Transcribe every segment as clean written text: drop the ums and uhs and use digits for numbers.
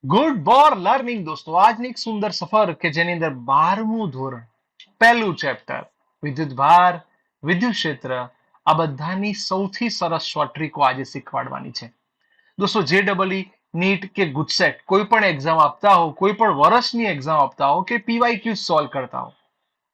Good for learning દોસ્તો, આજની એક સુંદર સફર કે જેની અંદર 12મું ધોરણ પહેલું ચેપ્ટર વિદ્યુત ભાર, વિદ્યુત ક્ષેત્ર આ બધાની સૌથી સરસ શોર્ટ ટ્રીકો આજે શીખવાડવાની છે. દોસ્તો જે ડબલઈ નીટ કે ગુજસેટ કોઈ પણ એક્ઝામ આપતા હો, કોઈ પણ વર્ષની એક્ઝામ આપતા હો કે પીવાયક્યુ સોલ્વ કરતા હો,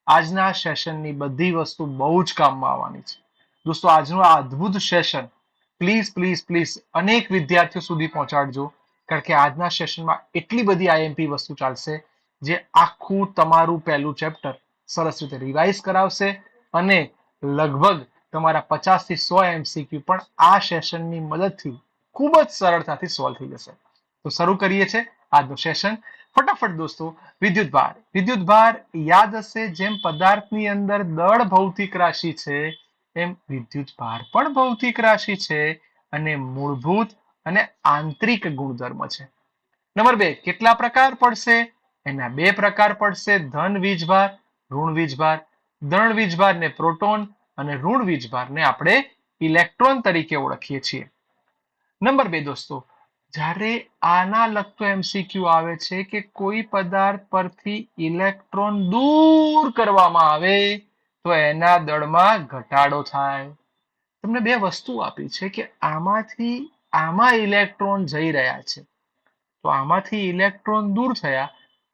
આજના સેશનની બધી વસ્તુ બહુ જ કામમાં આવવાની છે. દોસ્તો આજનું આ અદ્ભુત સેશન પ્લીઝ પ્લીઝ પ્લીઝ અનેક વિદ્યાર્થીઓ સુધી પહોંચાડજો, કારણ કે આજના સેશનમાં એટલી બધી આઈએમપી વસ્તુ ચાલશે જે આખું તમારું પહેલું ચેપ્ટર સરસ રીતે રિવાઇઝ કરાવશે અને લગભગ તમારા 50 થી 100 એમસીક્યુ પણ આ સેશનની મદદથી ખૂબ જ સરળતાથી સોલ્વ થઈ જશે. તો શરૂ કરીએ છીએ આજનું સેશન. ફટાફટ દોસ્તો, વિદ્યુત ભાર યાદ હશે, જેમ પદાર્થની અંદર દળ ભૌતિક રાશિ છે એમ વિદ્યુત ભાર પણ ભૌતિક રાશિ છે અને મૂળભૂત અને આંતરિક ગુણધર્મ છે. નંબર 2, કેટલા પ્રકાર પડશે? એના 2 પ્રકાર પડશે: ધન વીજભાર, ઋણ વીજભાર. ધન વીજભારને પ્રોટોન અને ઋણ વીજભારને આપણે ઇલેક્ટ્રોન તરીકે ઓળખીએ છીએ. નંબર 2 દોસ્તો, જ્યારે આના લગતો એમસીક્યુ આવે છે કે કોઈ પદાર્થ પરથી ઇલેક્ટ્રોન દૂર કરવામાં આવે તો એના દળમાં ઘટાડો થાય. તમને 2 વસ્તુ આપી છે કે આમાંથી આમાં ઇલેક્ટ્રોન જઈ રહ્યા છે, તો આમાંથી ઇલેક્ટ્રોન દૂર થયા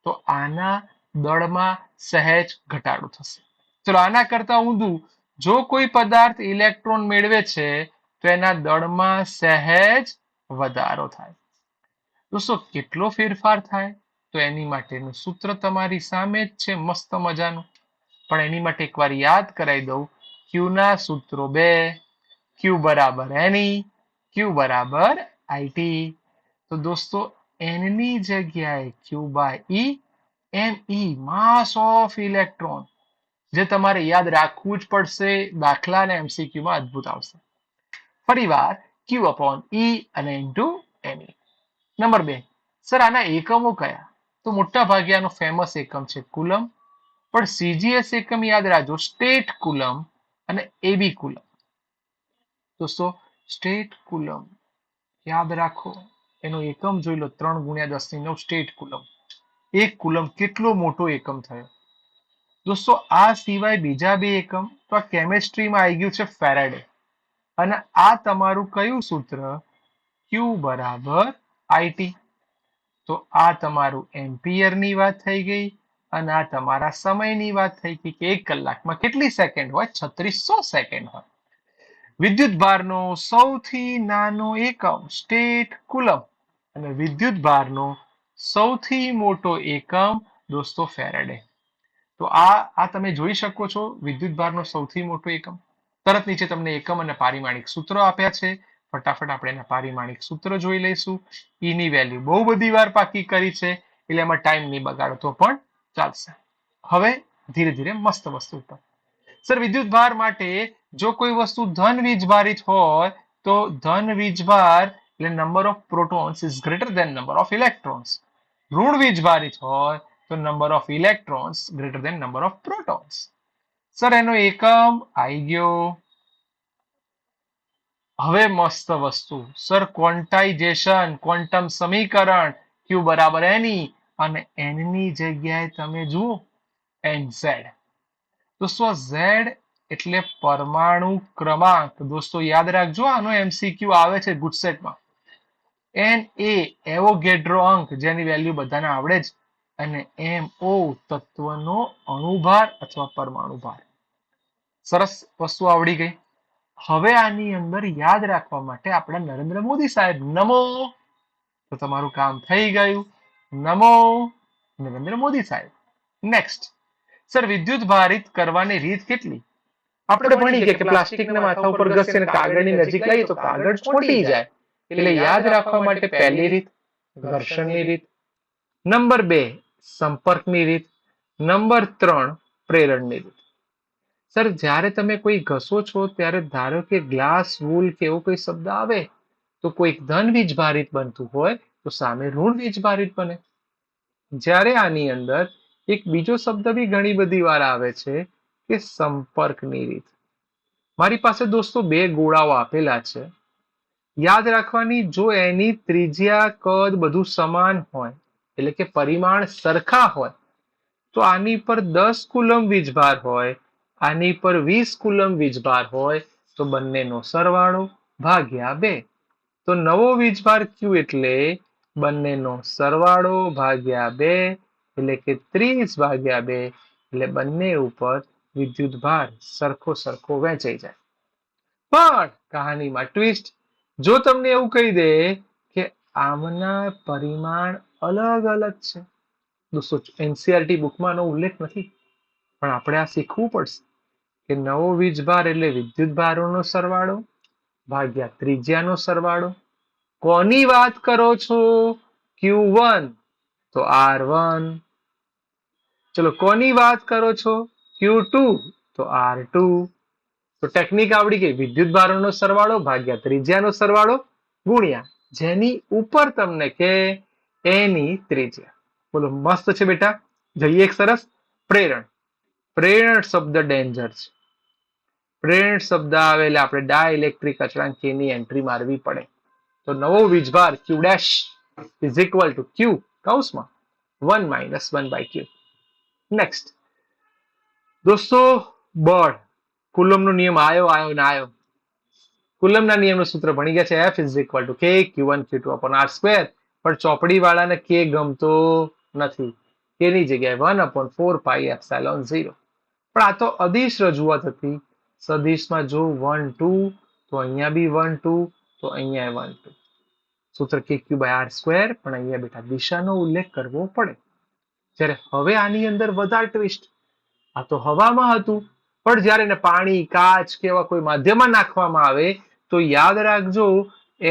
તો આના દળમાં સહેજ ઘટાડો થશે. ચલો આના કરતા ઊંધું, જો કોઈ પદાર્થ ઇલેક્ટ્રોન મેળવે છે તો એના દળમાં સહેજ વધારો થાય. દોસ્તો કેટલો ફેરફાર થાય? તો એની માટેનું સૂત્ર તમારી સામે જ છે, મસ્ત મજાનું. પણ એની માટે એકવાર યાદ કરાવી દઉં. ક્યુ ના સૂત્રો 2, ક્યુ બરાબર એનઈ, ક્યુ બરાબર આઈટી. તો દોસ્તો એનની જગ્યાએ Q by E, M E mass of electron, જે તમારે યાદ રાખવું જ પડશે. દાખલા અને એમસીક્યુમાં અદ્ભુત આવશે. ફરીવાર ક્યુ અપોન ઈ અને ઇન્ટુ એનઈ. નંબર 2, સર આના એકમો કયા? તો મોટા ભાગે આનો ફેમસ એકમ છે કુલમ, પણ સીજીએસ એકમ યાદ રાખજો, સ્ટેટ કુલમ અને એબી કુલમ. દોસ્તો સ્ટેટ કુલમ યાદ રાખો, એનો એકમ જોઈ લો, 3 ગુણ્યા 10 ની 9 સ્ટેટ કુલમ. 1 કુલમ કેટલો મોટો એકમ થયો. દોસ્તો આ સિવાય બીજા 2 એકમ તો આ કેમેસ્ટ્રીમાં આવી ગયું છે ફેરાડે. અને આ તમારું કયું સૂત્ર? ક્યુ બરાબર આઈટી. તો આ તમારું એમ્પિયરની વાત થઈ ગઈ અને આ તમારા સમયની વાત થઈ ગઈ કે 1 કલાકમાં કેટલી સેકન્ડ હોય? 3600 સેકન્ડ હોય. વિદ્યુત ભારનો સૌથી નાનો એકમ સ્ટેટ કુલમ અને વિદ્યુત ભારનો સૌથી મોટો એકમ દોસ્તો ફેરાડે. તો આ તમે જોઈ શકો છો વિદ્યુત ભારનો સૌથી મોટો એકમ. તરત નીચે તમને એકમ અને પારિમાણિક સૂત્રો આપ્યા છે. ફટાફટ આપણે એના પારિમાણિક સૂત્ર જોઈ લઈશું. ઈ ની વેલ્યુ બહુ બધી વાર પાકી કરી છે એટલે એમાં ટાઈમ નહીં બગાડો તો પણ ચાલશે. હવે ધીરે ધીરે મસ્ત વસ્તુ ઉપર. સર વિદ્યુત ભાર માટે જો કોઈ વસ્તુ ધન વીજભારિત હોય તો ધન વીજભાર એટલે number of protons is greater than number of electrons. ઋણ વીજભારિત હોય તો number of electrons greater than number of protons. Sir એનો એકમ આવી ગયો. હવે મસ્ત વસ્તુ, સર ક્વોન્ટાઇઝેશન, ક્વોન્ટમ સમીકરણ ક્યુ બરાબર એની અને એનની જગ્યાએ તમે જુઓ એનઝેડ. દોસ્તો ઝેડ એટલે પરમાણુ ક્રમાંક. દોસ્તો યાદ રાખજો, આનો એમસીક્યુ આવે છે ગુજસેટમાં. એન એ એવોગેડ્રો અંક, જેની વેલ્યુ બધાને આવડે જ, અને એમ ઓ તત્વનો અણુભાર અથવા પરમાણુ ભાર. સરસ વસ્તુ આવડી ગઈ. હવે આની અંદર યાદ રાખવા માટે આપણા નરેન્દ્ર મોદી સાહેબ નમો, તો તમારું કામ થઈ ગયું. નમો નરેન્દ્ર મોદી સાહેબ. નેક્સ્ટ, સર વિદ્યુત ભારિત કરવાની રીત કેટલી? આપણે ભણી ગયા કે પ્લાસ્ટિકના માથા ઉપર ઘસીને કાગળની નજીક લઈએ તો કાગળ છોટી જાય. એટલે યાદ રાખવા માટે પહેલી રીત ઘર્ષણની રીત, નંબર 2 સંપર્કની રીત, નંબર 3 પ્રેરણની રીત. સર જ્યારે તમે કોઈ ઘસો છો ત્યારે ધારો કે ગ્લાસ, વૂલ કે એવો કોઈ શબ્દ આવે તો કોઈ ધન વીજભારિત બનતું હોય તો સામે ઋણ વીજભારિત બને. જ્યારે આની અંદર એક બીજો શબ્દ બી ઘણી બધી વાર આવે છે કે સંપર્કની રીત. મારી પાસે દોસ્તો 2 ગોળાઓ આપેલા છે. યાદ રાખવાની, જો એની ત્રિજ્યા કદ બધું સમાન હોય એટલે કે પરિમાણ સરખા હોય તો આની પર 10 કુલમ વીજભાર હોય, આની પર 20 કુલમ વીજભાર હોય તો બંનેનો સરવાળો ભાગ્યા 2. તો નવો વીજભાર Q એટલે બંનેનો સરવાળો ભાગ્યા 2 એટલે કે 30/2 એટલે બંને ઉપર વિદ્યુત ભાર સરખો સરખો વહેંચાઈ જાય. પણ કહાનીમાં ટ્વિસ્ટ, જો તમને એવું કહી દે કે આમના પરિમાણ અલગ અલગ છે, દોસ્તો એનસીઆરટી બુકમાં આનો ઉલ્લેખ નથી, પણ આપણે આ શીખવું પડશે કે નવો વીજભાર એટલે વિદ્યુત ભારોનો સરવાળો ભાગ્યા ત્રિજ્યાનો સરવાળો. કોની વાત કરો છો? Q1 તો R1. ચલો કોની વાત કરો છો? Q2 તો R2. તો ટેકનિક આવડી ગઈ, વિદ્યુત ભારોનો સરવાળો ભાગ્યા ત્રિજ્યાનો સરવાળો ગુણ્યા જેની ઉપર તમને કે એની ત્રિજ્યા. બોલો મસ્ત છે બેટા. જઈએ એક સરસ પ્રેરણ. પ્રેરણ શબ્દ ડેન્જર છે. પ્રેરણ શબ્દ આવે એટલે આપણે ડાઇલેક્ટ્રિક અચળાંક K ની એન્ટ્રી મારવી પડે. તો નવો વીજભાર Q dash is equal to Q કૌંસમાં 1 - 1/Q. નેક્સ્ટ દોસ્તો, બળ કુલમનો નિયમ આયો આયો ને આયો. કુલમના નિયમનું સૂત્ર ભણી ગયા છે, F is equal to K Q1 Q2 upon R². પણ ચોપડી વાળાને K ગમતો નથી. K ની જગ્યાએ 1/4πε0. પણ આ તો અદિશ રજૂઆત હતી. સદિશમાં જો 1 2 તો અહીંયા બી 1 2 તો અહીંયા 1 2. સૂત્ર KQ/R². પણ અહીંયા બેટા દિશાનો ઉલ્લેખ કરવો પડે. જ્યારે હવે આની અંદર વધારે ટ્વિસ્ટ. આ તો હવામાં હતું, પણ જ્યારે એને પાણી, કાચ કે એવા કોઈ માધ્યમમાં નાખવામાં આવે તો યાદ રાખજો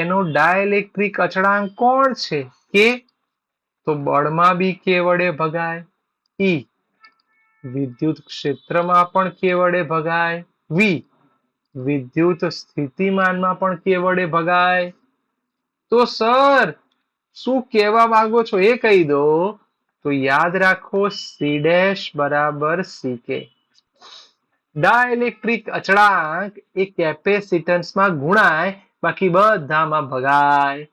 એનો ડાઇલેક્ટ્રિક અચળાંક કોણ છે? કે. તો બળમાં બી કે વડે ભગાય. ઈ વિદ્યુત ક્ષેત્રમાં પણ કે વડે ભગાય. વી વિદ્યુત સ્થિતિમાનમાં પણ કે વડે ભગાય. તો સર શું કહેવા માંગો છો એ કહી દો. તો યાદ રાખો સી ડેશ બરાબર સી કે. ડાઇલેક્ટ્રિક અચળાંક એ કેપેસિટન્સમાં ગુણાય, બાકી બધામાં ભગાય.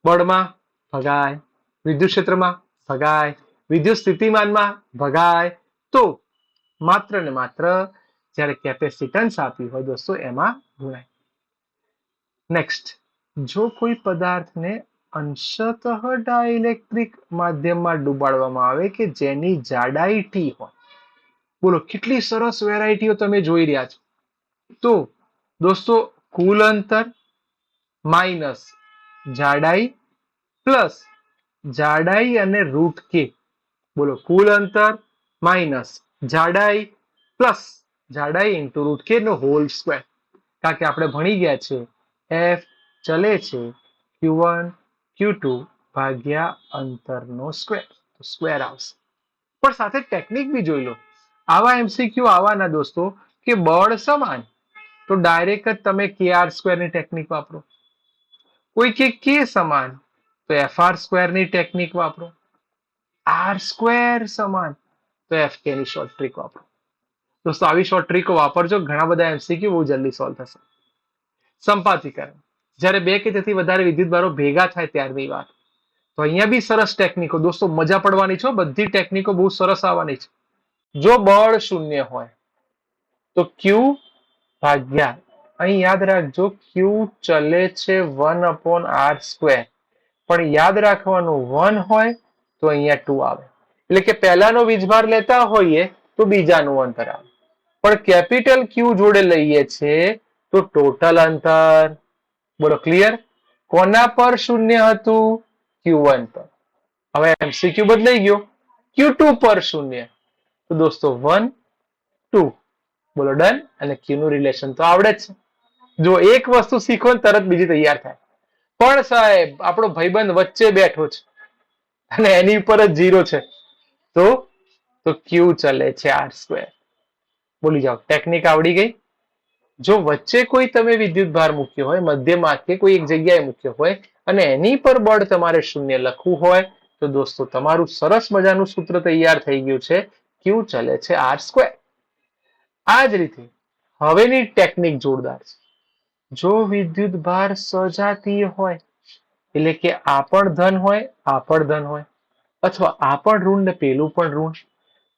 બળમાં ભગાય, વિદ્યુત ક્ષેત્રમાં ભગાય, વિદ્યુત સ્થિતિમાનમાં ભગાય. તો માત્ર ને માત્ર જ્યારે કેપેસિટન્સ આપ્યું હોય દોસ્તો એમાં ગુણાય. નેક્સ્ટ, જો કોઈ પદાર્થને અંશતઃ ડાઇલેક્ટ્રિક માધ્યમમાં ડુબાડવામાં આવે કે જેની જાડાઈ T હોય. બોલો કેટલી સરસ વેરાયટીઓ તમે જોઈ રહ્યા છો. તો દોસ્તો કુલ અંતર માઇનસ જાડાઈ પ્લસ જાડાઈ અને રૂટ કે. બોલો કુલ અંતર માઇનસ જાડાઈ પ્લસ જાડાઈ ઇન્ટુ રૂટ કે નો હોલ સ્ક્વેર. કારણ કે આપણે ભણી ગયા છે F ચલે છે Q1 Q2 ભાગ્યા અંતરનો સ્ક્વેર. તો સ્ક્વેર આવશે. પણ સાથે ટેકનિક બી જોઈ લો. આવા MCQ આવાના દોસ્તો કે બળ સમાન તો ડાયરેક્ટ જ તમે KR² ની ટેકનિક વાપરો. કોઈ કે સમાન તો FR² ની ટેકનિક વાપરો. R² સમાન તો FK ની શોર્ટ ટ્રીક વાપરો. દોસ્તો આવી શોર્ટ ટ્રીકો વાપરજો, ઘણા બધા MCQ બહુ જલ્દી સોલ્વ થશે. સંપાતીકરણ, જ્યારે બે કે તેથી વધારે વિદ્યુતભારો ભેગા થાય ત્યારની વાત. તો અહીંયા બી સરસ ટેકનિકો દોસ્તો, મજા પડવાની છે. બધી ટેકનિકો બહુ સરસ આવવાની છે. જો બળ શૂન્ય હોય તો Q ભાગ્યા, અહીં યાદ રાખજો Q ચલે છે 1/R². પણ યાદ રાખવાનું 1 હોય તો અહીંયા 2 આવે. એટલે કે પહેલાનો વીજભાર લેતા હોઈએ તો બીજાનું અંતર આવે. પણ કેપિટલ Q જોડે લઈએ છે તો ટોટલ અંતર. બોલો ક્લિયર? કોના પર શૂન્ય હતું? Q1 પર. હવે MCQ બદલાઈ ગયો, Q2 પર શૂન્ય. તો દોસ્તો 1 2. બોલો ડન. અને Q નું રિલેશન તો આવડે જ છે. જો એક વસ્તુ શીખો ને તરત બીજી તૈયાર થાય. પણ સાહેબ આપણો ભાઈબંધ વચ્ચે બેઠો છે અને એની ઉપર જ 0 છે તો Q ચલે છે R². બોલી જાઓ, ટેકનિક આવડી ગઈ. જો વચ્ચે કોઈ તમે વિદ્યુત ભાર મૂક્યો હોય, મધ્યમાં કે કોઈ એક જગ્યાએ મૂક્યો હોય અને એની પર બળ તમારે શૂન્ય લખવું હોય તો દોસ્તો તમારું સરસ મજાનું સૂત્ર તૈયાર થઈ ગયું છે. Q ચલે છે R². આ જ રીતે હવેની ટેકનિક જોરદાર છે. જો વિદ્યુત ભાર સજાતીય હોય એટલે કે આ પણ ધન હોય આ પણ ધન હોય અથવા આ પણ ઋણ ને પેલું પણ ઋણ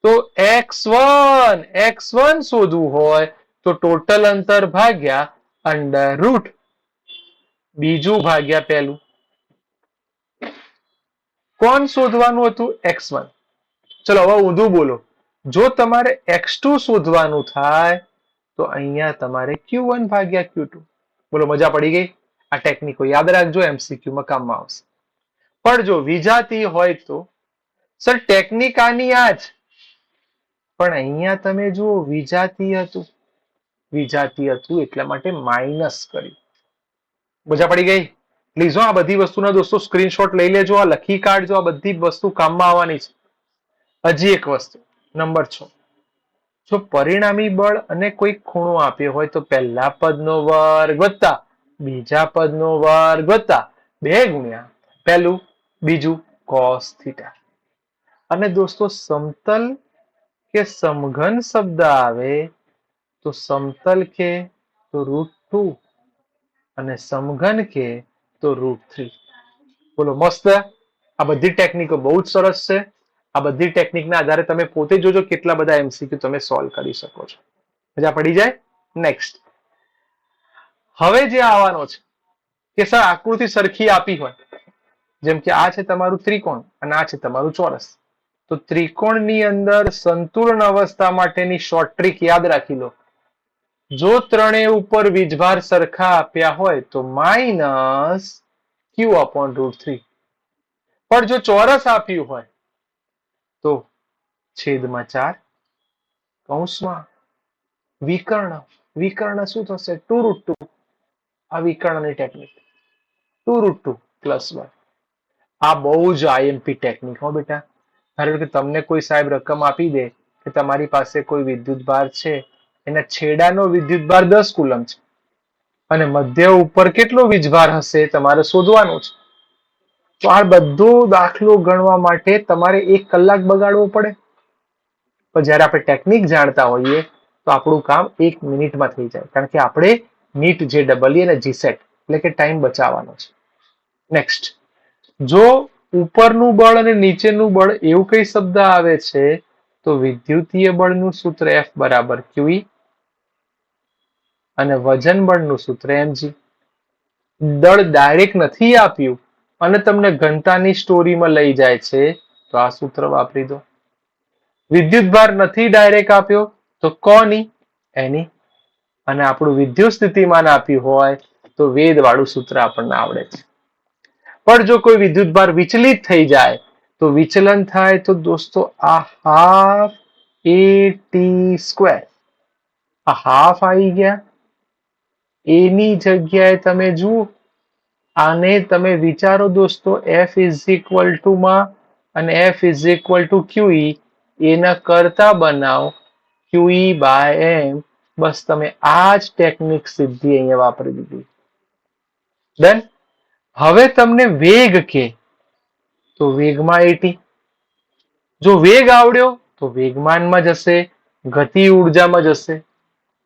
તો x1 શોધવું હોય તો ટોટલ અંતર ભાગ્યા અંડર રૂટ બીજું ભાગ્યા પહેલું. કોણ શોધવાનું હતું? x1. ચલો હવે ઊંધું બોલો. જો તમારે x2 શોધવાનું થાય તો અહીંયા તમારે q1 ભાગ્યા q2. બોલો મજા પડી ગઈ? આ ટેકનિકો યાદ રાખજો, MCQ માં કામમાં આવશે. પણ જો વિજાતીય હોય તો સર ટેકનિક આની આ જ, પણ અહીંયા તમે જુઓ વિજાતીય હતું, વિજાતીય હતું એટલા માટે માઇનસ કર્યું. મજા પડી ગઈ? પ્લીઝ આ બધી વસ્તુના દોસ્તો સ્ક્રીનશોટ લઈ લેજો, આ લખી કાઢજો, આ બધી વસ્તુ કામમાં આવવાની છે. હજી એક વસ્તુ નંબર 6, જો પરિણામી બળ અને કોઈ ખૂણો આપ્યો હોય તો પહેલા પદનો વર્ગ વત્તા બીજા પદનો વર્ગ વત્તા 2 ગુણ્યા પહેલું બીજું cos થીટા. અને દોસ્તો સમતલ કે સમઘન શબ્દ આવે તો સમતલ કે તો √2 અને સમઘન કે તો √3. બોલો મસ્ત. આ બધી ટેકનિકો બહુ જ સરસ છે. આ બધી ટેકનિકના આધારે તમે પોતે જોજો કેટલા બધા MCQ તમે સોલ્વ કરી શકો છો. મજા પડી જાય? નેક્સ્ટ હવે જે આવવાનો છે કે સર આકૃતિ સરખી આપી હોય, જેમ કે આ છે તમારું ત્રિકોણ અને આ છે તમારું ચોરસ, તો ત્રિકોણની અંદર સંતુલન અવસ્થા માટેની શોર્ટ ટ્રીક યાદ રાખી લો. જો ત્રણેય ઉપર વીજભાર સરખા આપ્યા હોય તો માઇનસ q/√3. પણ જો ચોરસ આપ્યું હોય તો છેદમાં 4 કૌંસમાં વિકર્ણ. વિકર્ણ શું થશે? 2√2. આ વિકર્ણની ટેકનિક 2√2 + 1. આ બહુ જ આઈએમપી ટેકનિક હો બેટા. ધારો કે તમને કોઈ સાહેબ રકમ આપી દે કે તમારી પાસે કોઈ વિદ્યુત ભાર છે, એના છેડાનો વિદ્યુત ભાર 10 કુલમ છે અને મધ્ય ઉપર કેટલો વીજભાર હશે તમારે શોધવાનો છે. તો આ બધો દાખલો ગણવા માટે તમારે 1 કલાક બગાડવો પડે. પણ જ્યારે આપણે ટેકનિક જાણતા હોઈએ તો આપણું કામ 1 મિનિટમાં થઈ જાય, કારણ કે આપણે નીટ JEE અને GSET એટલે કે ટાઈમ બચાવવાનો છે. નેક્સ્ટ, જો ઉપરનું બળ અને નીચેનું બળ એવું કઈ શબ્દ આવે છે તો વિદ્યુતીય બળનું સૂત્ર F = QE અને વજન બળનું સૂત્ર mg. દળ ડાયરેક્ટ નથી આપ્યું અને તમને ઘનતાની સ્ટોરીમાં લઈ જાય છે તો આ સૂત્ર વાપરી દો. વિદ્યુત ભાર નથી ડાયરેક્ટ આપ્યો તો કોની? એની. અને આપણું વિદ્યુત સ્થિતિમાન આપ્યું હોય તો વેદ વાળું સૂત્ર આપણને આવડે છે. પણ જો કોઈ વિદ્યુત ભાર વિચલિત થઈ જાય તો વિચલન થાય તો દોસ્તો આ ½ AT². આ હાફ આવી ગયા. એની જગ્યાએ તમે જુઓ, આને તમે વિચારો દોસ્તો F = માં અને F = QE એના કરતા બનાવો QE/m. બસ તમે આ જ ટેકનિક સીધી અહીંયા વાપરી દીધી. ડન. હવે તમને વેગ કે તો વેગમાં AT. જો વેગ આવડ્યો તો વેગમાનમાં જશે, ગતિ ઉર્જામાં જશે.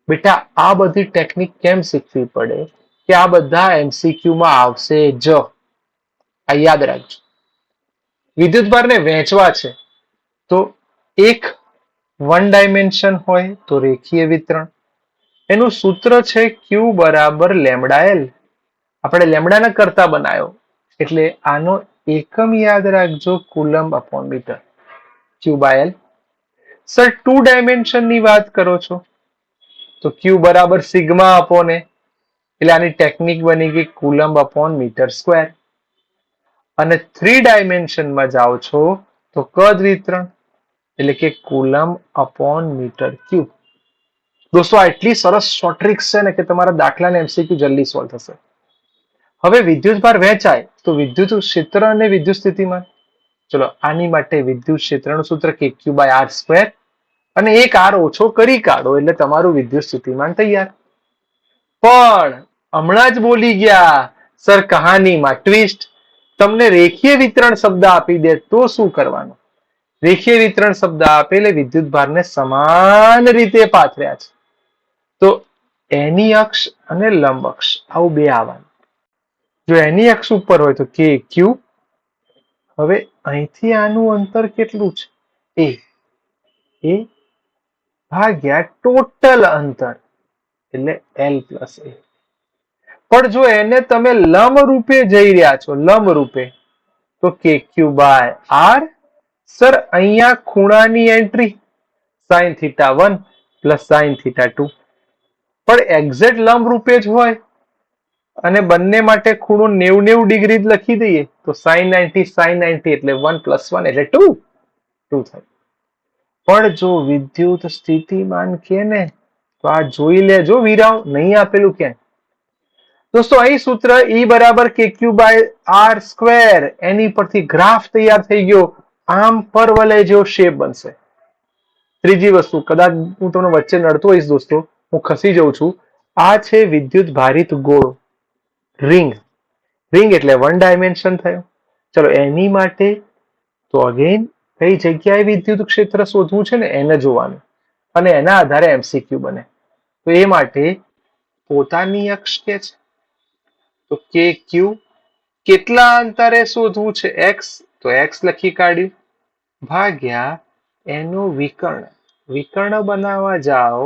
બેટા આ બધી ટેકનિક કેમ શીખવી પડે કે આ બધા MCQ માં આવશે જ. આ યાદ રાખજો. વિદ્યુતભારને વહેંચવા છે તો એક 1 ડાયમેન્શન હોય તો રેખીય વિતરણ. એનું સૂત્ર છે Q = λL. આપણે લેમડાના કરતા બનાવ્યો એટલે આનો એકમ યાદ રાખજો કુલમ્બ/મીટર. Q/L. સર 2 ડાયમેન્શનની વાત કરો છો તો Q = σ/a. એટલે આની ટેકનિક બની ગઈ કુલમ્બ/મીટર². અને 3 ડાયમેન્શનમાં જાઓ છો તો કદ વિતરણ એટલે કે કુલમ્બ/મીટર³. દોસ્તો આ એટલી સરસ શોર્ટ ટ્રિક્સ છે ને કે તમારા દાખલાને MCQ જલ્દી સોલ્વ થશે. હવે વિદ્યુતભાર વહેંચાય તો વિદ્યુત ક્ષેત્ર અને વિદ્યુત સ્થિતિમાન. ચલો આની માટે વિદ્યુત ક્ષેત્રનું સૂત્ર kq/r². અને એક r ઓછો કરી કાઢો એટલે તમારું વિદ્યુત સ્થિતિમાન તૈયાર. પણ હમણાં જ બોલી ગયા સર કહાનીમાં ટ્વિસ્ટ. તમને રેખીય વિતરણ શબ્દ આપી દે તો શું કરવાનું? રેખીય વિતરણ શબ્દ આપેલે વિદ્યુત ભારને સમાન રીતે પાથર્યા છે. તો એની અક્ષ અને લંબ અક્ષ આવું બે આવવાનું. જો એની અક્ષ ઉપર હોય તો કે ક્યુ. હવે અહીંથી આનું અંતર કેટલું છે? એ ભાગ્યા ટોટલ અંતર એટલે એલ પ્લસ એ. પણ જો એને તમે લંબ રૂપે જઈ રહ્યા છો, લંબ રૂપે, તો કે ક્યુ બાય આર. સર અહીંયા ખૂણાની entry sine theta 1 plus sine theta 2. પણ એક્ઝેક્ટ લંબ રૂપે જ હોય અને બંને માટે ખૂણો 90 ડિગ્રી જ લખી દઈએ તો sin 90 એટલે 1 પ્લસ 1 એટલે 2 થાય. પણ જો વિદ્યુત સ્થિતિમાન કે ને તો આ જોઈ લેજો વીરાવ, નહીં આપેલું ક્યાંય. દોસ્તો અહીં સૂત્ર E બરાબર KQ બાય R સ્ક્વેર, એની પરથી ગ્રાફ તૈયાર થઈ ગયો. આમ પરવલય જેવો શેપ બનશે. ત્રીજી વસ્તુ, કદાચ હું તમને વચ્ચે નડતો હોઈશ દોસ્તો, હું ખસી જઉં છું. આ છે વિદ્યુત ભારિત ગોળો, રિંગ. રિંગ એટલે 1 ડાયમેન્શન થયો. ચલો એની માટે તો અગેન કઈ જગ્યાએ વિદ્યુત ક્ષેત્ર શોધવું છે ને એને જોવાનું અને એના આધારે એમસીક્યુ બને. તો એ માટે પોતાની અક્ષ કે છે તો કે ક્યુ. કેટલા અંતરે શોધવું છે? એક્સ, તો એક્સ લખી કાઢ્યું, ભાગ્યા એનું વિકર્ણ. વિકર્ણ બનાવવા જાઓ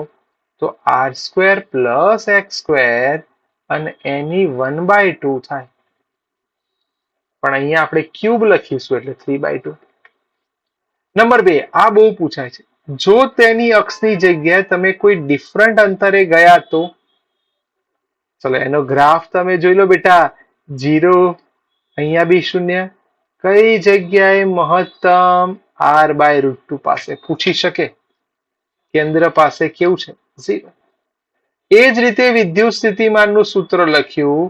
તો R square plus X square અને એની 1/2 થાય. પણ અહીંયા આપણે ક્યુબ લખીશું એટલે 3/2. નંબર 2, આ બહુ પૂછાય છે. જો તેની અક્ષની જગ્યાએ તમે કોઈ ડિફરન્ટ અંતરે ગયા તો? ચલો એનો ગ્રાફ તમે જોઈ લો બેટા. 0, અહીંયા બી 0. કઈ જગ્યાએ મહત્તમ? r/√2 પાસે. પૂછી શકે કેન્દ્ર પાસે કેવું છે? 0. એ જ રીતે વિદ્યુત સ્થિતિમાનનું સૂત્ર લખ્યું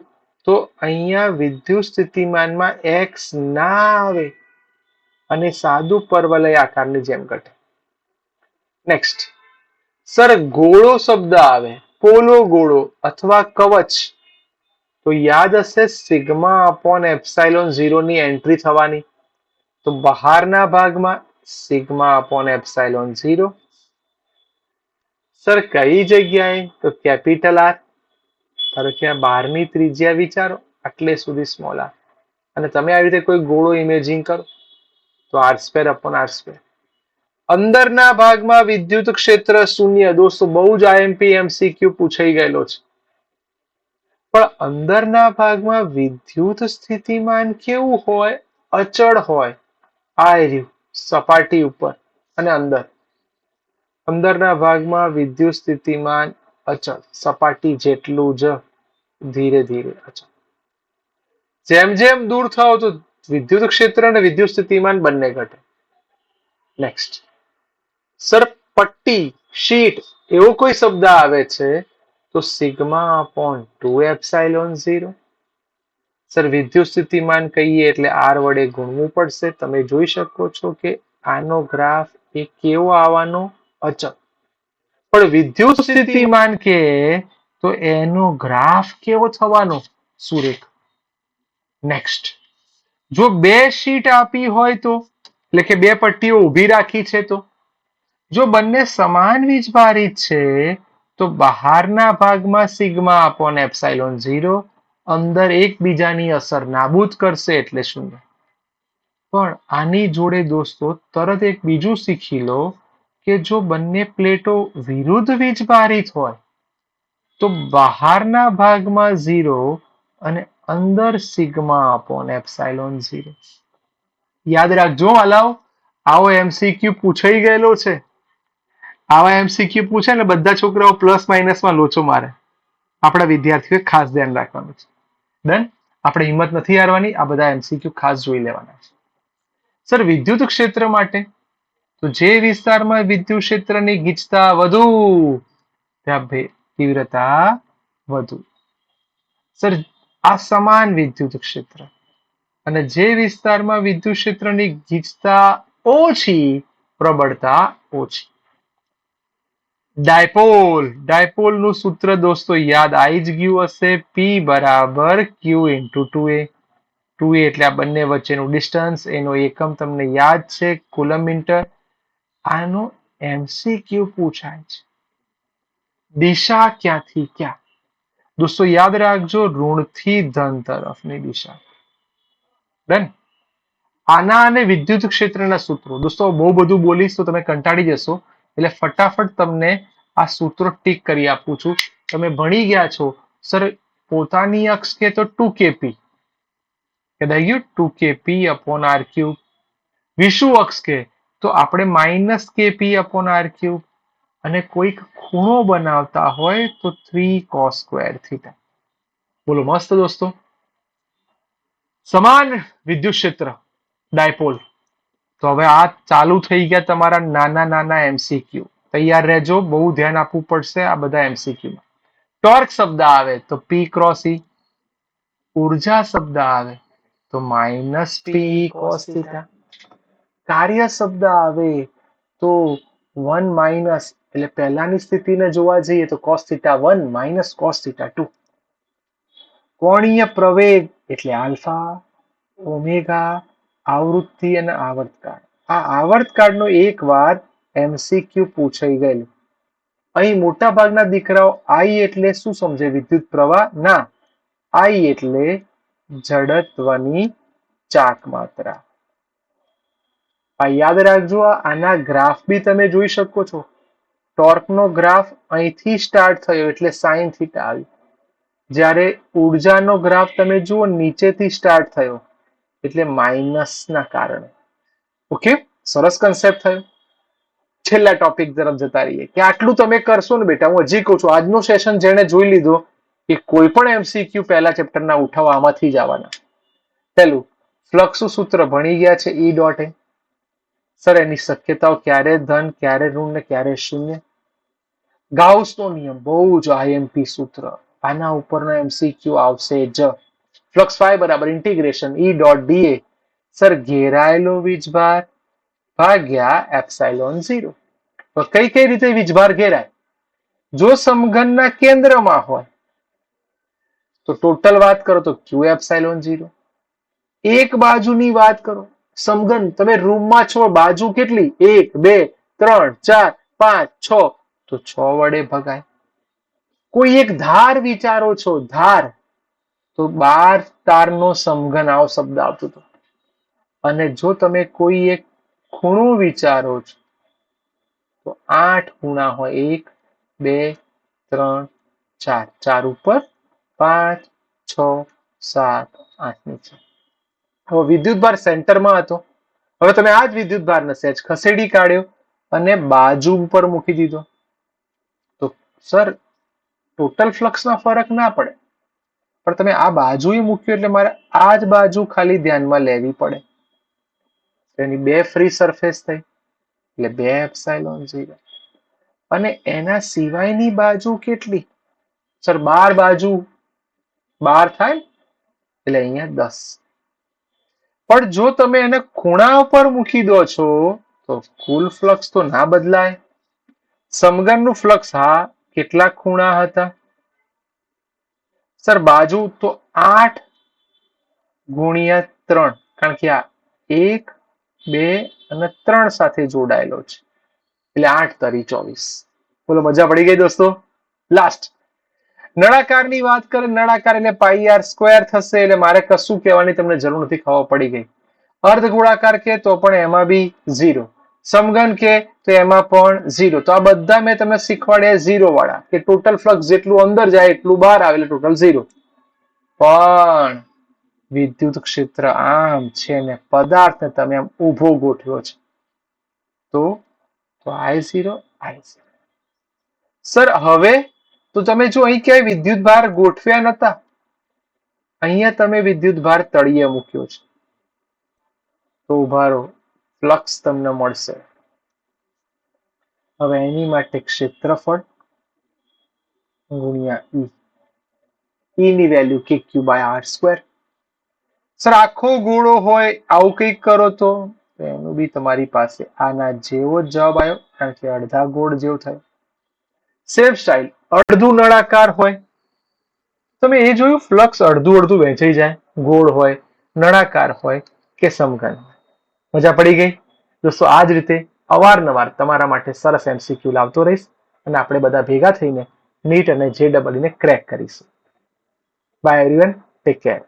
તો અહીંયા વિદ્યુત સ્થિતિમાનમાં x ના આવે અને સાદું પરવલય આકારની જેમ ઘટે. નેક્સ્ટ, સર ગોળો શબ્દ આવે, પોલો ગોળો અથવા કવચ, તો યાદ હશે સિગ્મા અપોન એપ્સાઇલોન 0 ની એન્ટ્રી થવાની. તો બહારના ભાગમાં સિગ્મા અપોન એપ્સાઇલોન 0. સર કઈ જગ્યાએ? તો કેપિટલ આર. ધારો કે બહારની ત્રિજ્યા વિચારો, આટલે સુધી સ્મોલ આર, અને તમે આવી રીતે કોઈ ગોળો ઇમેજિંગ કરો તો R square upon R square. અંદરના ભાગમાં વિદ્યુત ક્ષેત્ર 0. દોસ્તો બહુ જ આઈએમપી એમસીક્યુ પૂછાઈ ગયેલો છે. પણ અંદરના ભાગમાં વિદ્યુત સ્થિતિમાન કેવું હોય? અચળ હોય. આ રહ્યું સપાટી ઉપર અને અંદર. અંદરના ભાગમાં વિદ્યુત સ્થિતિમાન અચળ, સપાટી જેટલું જ ધીરે ધીરે અચળ. જેમ જેમ દૂર થાવ તો વિદ્યુત ક્ષેત્ર અને વિદ્યુત સ્થિતિમાન બંને ઘટે. નેક્સ્ટ, સર પટ્ટી, શીટ એવો કોઈ શબ્દ આવે છે તો સિગ્મા અપોન 2 એપ્સાઇલોન 0. સર વિદ્યુત સ્થિતિમાન કહીએ એટલે આર વડે ગુણવું પડશે. તમે જોઈ શકો છો કે આનો ગ્રાફ એ કેવો આવવાનો? અચળ. પણ વિદ્યુત સ્થિતિમાન કે તો એનો ગ્રાફ કેવો થવાનો? સુરેખ. નેક્સ્ટ, જો બે શીટ આપી હોય તો, એટલે કે બે પટ્ટીઓ ઊભી રાખી છે તો, જો બંને સમાન વીજભારિત છે તો બહારના ભાગમાં સિગ્મા અપોન એપ્સાઇલોન 0, અંદર એકબીજાની અસર નાબૂદ કરશે એટલે 0. પણ આની જોડે દોસ્તો તરત એક બીજું શીખી લો કે જો બંને પ્લેટો વિરુદ્ધ વીજભારિત હોય તો બહારના ભાગમાં 0 અને અંદર સિગ્મા અપોન એપ્સાઇલોન 0. યાદ રાખજો અલાવ, આવો એમસીક્યુ પૂછાઈ ગયેલો છે. આવા એમસીક્યુ પૂછે ને બધા છોકરાઓ પ્લસ માઇનસમાં લોચો મારે. આપણા વિદ્યાર્થીઓએ ખાસ ધ્યાન રાખવાનું છે. ડન? આપણે હિંમત નથી હારવાની, આ બધા એમસીક્યુ ખાસ જોઈ લેવાના છે. સર વિદ્યુત ક્ષેત્ર માટે તો જે વિસ્તારમાં વિદ્યુત ક્ષેત્રની ગીચતા વધુ ત્યાં તીવ્રતા વધુ. સર આ સમાન વિદ્યુત ક્ષેત્ર અને જે વિસ્તારમાં વિદ્યુત ક્ષેત્રની ગીચતા ઓછી, પ્રબળતા ઓછી. ડાયપોલ, ડાયપોલ નું સૂત્ર દોસ્તો યાદ આવી જ ગયું હશે. P બરાબર Q ઇન્ટુ 2A. 2A એટલે આ બંને વચ્ચેનું ડિસ્ટન્સ, એનો એકમ તમને યાદ છે કુલમ મીટર. આનો એમસીક્યુ પૂછાય છે. દિશા ક્યાંથી ક્યાં? દોસ્તો યાદ રાખજો, ઋણથી ધન તરફની દિશા. ડન. આના અને વિદ્યુત ક્ષેત્રના સૂત્રો. દોસ્તો બહુ બધું બોલીશ તો તમે કંટાળી જશો, એટલે ફટાફટ તમને આ સૂત્રો ટીક કરી આપું છું. તમે ભણી ગયા છો સર, પોતાની અક્ષ કે તો 2kp કહેવાય ગયું, 2kp અપોન આર ક્યુબ. વિષુવ અક્ષ કે તો આપણે -kp અપોન આર ક્યુબ, અને કોઈક ખૂણો બનાવતા હોય તો 3 cos² થીટા. બોલો મસ્ત દોસ્તો. સમાન વિદ્યુત ક્ષેત્ર ડાયપોલ. તો હવે આ ચાલુ થઈ ગયા તમારા નાના નાના MCQ. તૈયાર રહેજો, બહુ ધ્યાન આપવું પડશે આ બધા MCQ માં. ટોર્ક શબ્દ આવે તો P ક્રોસ E. ઉર્જા શબ્દ આવે તો -PE cos થીટા. કાર્ય શબ્દ આવે તો 1 એટલે પહેલાની સ્થિતિને જોવા જઈએ તો cos થીટા 1 - cos થીટા 2. કોણીય પ્રવેગ એટલે આલ્ફા, ઓમેગા, આવૃત્તિ અને આવર્તકાળ. આ આવર્તકાળનો એકવાર MCQ પૂછાઈ ગયેલું. અહીં મોટા ભાગના દીકરાઓ I એટલે શું સમજે? વિદ્યુત પ્રવાહ? ના, I એટલે જડત્વની ચાક માત્રા. આ યાદ રાખજો. આના ગ્રાફ બી તમે જોઈ શકો છો. ટોર્કનો ગ્રાફ અહીંથી સ્ટાર્ટ થયો એટલે સાઇન થીટા આવ્યું. જ્યારે ઉર્જાનો ગ્રાફ તમે જુઓ નીચેથી સ્ટાર્ટ થયો એટલે માઇનસના કારણે. ઓકે, સરસ કન્સેપ્ટ થયો. છેલ્લા ટોપિક તરફ જતા રહીએ કે આટલું તમે કરશો ને બેટા, હું હજી કહું છું, આજનો સેશન જેને જોઈ લીધો કે કોઈ પણ MCQ પહેલા ચેપ્ટરના ઉઠાવવા આમાંથી જ આવવાના. પહેલું, ફ્લક્સનું સૂત્ર ભણી ગયા છે, E ડોટ એ. સર એની શક્યતાઓ ક્યારે ધન, ક્યારે ઋણ ને ક્યારે શૂન્ય. ગાઉસનો નિયમ, બહુ જ IMP સૂત્ર, આના ઉપરનો MCQ આવશે જ. ફ્લક્સ ફાઈ બરાબર integration E dot dA. Sir ઘેરાયેલો વીજભાર ભાગ્યા એપ્સાઇલોન 0. તો કઈ કઈ રીતે વીજભાર ઘેરાય? જો સમઘનના કેન્દ્રમાં હોય તો ટોટલ વાત કરો તો Q એપ્સાઇલોન 0. એક બાજુની વાત કરો, સમઘન, તમે રૂમમાં છો, બાજુ કેટલી? 1 2 3 4 5 6, તો 6 વડે ભગાય. કોઈ એક ધાર વિચારો છો, ધાર, તો 12 તારનો સમઘન આવો શબ્દ આવતો હતો. અને જો તમે કોઈ એક ખૂણો વિચારો છો તો 8 ખૂણા હોય, 1 2 3 4, 4 ઉપર 5 6 7 8 નીચે. હવે વિદ્યુતભાર સેન્ટરમાં હતો. હવે તમે આ જ વિદ્યુતભારને સહેજ ખસેડી કાઢ્યો અને બાજુ ઉપર મૂકી દીધો તો સર ટોટલ ફ્લક્સમાં ફરક ના પડે, પણ તમે આ બાજુએ મૂક્યો એટલે મારે આ જ બાજુ ખાલી ધ્યાનમાં લેવી પડે. એની 2 ફ્રી સરફેસ થઈ એટલે 2 એપ્સાઇલોન 0. અને એના સિવાયની બાજુ કેટલી? સર 12 બાજુ 12 થાય એટલે અહીંયા 10. પણ જો તમે એને ખૂણા ઉપર મૂકી દો છો તો કુલ ફ્લક્સ તો ના બદલાય. સમઘનનું ફ્લક્સ, હા, કેટલા ખૂણા હતા? સર બાજુ તો 8 ગુણ્યા 3, કારણ કે આ 1 2 અને 3 સાથે જોડાયેલો છે એટલે 8 તરી 24. બોલો મજા પડી ગઈ દોસ્તો. લાસ્ટ નળાકારની વાત કરે, નળાકાર એટલે πr² થશે એટલે મારે કશું કહેવાની તમને જરૂર નથી, ખબર પડી ગઈ. અર્ધ ગોળાકાર કે તો પણ એમાં બી 0. સમઘન કે તો એમાં પણ 0. તો આ બધા મેં તમને શીખવાડ્યા 0 વાળા, કે ટોટલ ફ્લક્સ જેટલું અંદર જાય એટલું બહાર આવે એટલે ટોટલ 0. પણ વિદ્યુત ક્ષેત્ર આમ છે ને પદાર્થને તમે આમ ઊભો ગોઠવ્યો છે તો I0 I0. સર હવે તો તમે જો અહીં ક્યાંય વિદ્યુત ભાર ગોઠવ્યા નતા, અહીંયા તમે વિદ્યુત ભાર તળિયે મૂક્યો છે તો ઉભા રહો, ફ્લક્સ તમને મળશે. હવે એની માટે ક્ષેત્રફળ ગુણ્યા E. E ની વેલ્યુ KQ/r². સર આખો ગોળો હોય આવું કંઈક કરો તો એનું બી તમારી પાસે આના જેવો જ જવાબ આવ્યો, કારણ કે અડધા ગોળ જેવો થયો. સેમ સ્ટાઇલ, અડધું નળાકાર હોય, તમે એ જોયું ફ્લક્સ અડધું અડધું વહેંચાઈ જાય, ગોળ હોય, નળાકાર હોય કે સમઘન. મજા પડી ગઈ દોસ્તો. આ જ રીતે અવારનવાર તમારા માટે સરસ MCQ લાવતો રહીશ અને આપણે બધા ભેગા થઈને નીટ અને JEE ને ક્રેક કરીશું. By everyone, take care.